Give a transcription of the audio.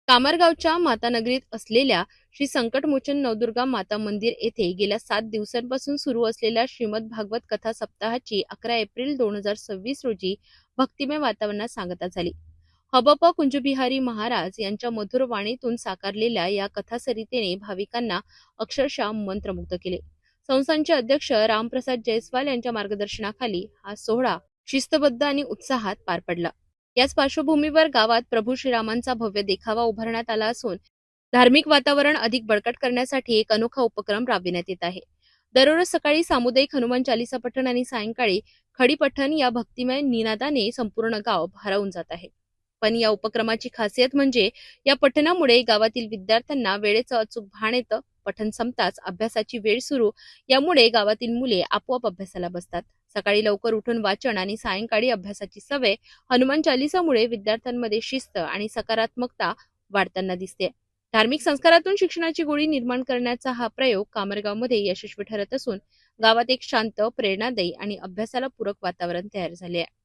कामरगावच्या मातानगरीत असलेल्या श्री संकटमोचन नवदुर्गा माता मंदिर येथे गेल्या 7 दिवसांपासून सुरू असलेल्या श्रीमद भागवत कथा सप्ताहाची 11 एप्रिल 2026 रोजी भक्तिमय वातावरणात सांगता झाली. हबप कुंजबिहारी महाराज यांच्या मधुर वाणीतून साकारलेल्या या कथासरितेने भाविकांना अक्षरशः मंत्रमुग्ध केले. संस्थानचे अध्यक्ष रामप्रसाद जयस्वाल यांच्या मार्गदर्शनाखाली हा सोहळा शिस्तबद्ध आणि उत्साहात पार पडला. याच पार्श्वभूमीवर गावात प्रभू श्रीरामांचा भव्य देखावा उभारण्यात आला असून धार्मिक वातावरण अधिक बळकट करण्यासाठी एक अनोखा उपक्रम राबविण्यात येत आहे. दररोज सकाळी सामुदायिक हनुमान चालीसा पठण आणि सायंकाळी खडी पठण या भक्तिमय निनादाने संपूर्ण गाव भारावून जात आहे. पण या उपक्रमाची खासियत म्हणजे या पठणामुळे गावातील विद्यार्थ्यांना वेळेचं अचूक भान येतं. पठण संपताच अभ्यासाची वेळ सुरू. यामुळे गावातील मुले आपोआप अभ्यासाला बसतात. सकाळी लवकर उठून वाचन आणि सायंकाळी अभ्यासाची सवय हनुमान चालीसामुळे विद्यार्थ्यांमध्ये शिस्त आणि सकारात्मकता वाढताना दिसते. धार्मिक संस्कारातून शिक्षणाची गोडी निर्माण करण्याचा हा प्रयोग कामरगावमध्ये यशस्वी ठरत असून गावात एक शांत, प्रेरणादायी आणि अभ्यासाला पूरक वातावरण तयार झाले आहे.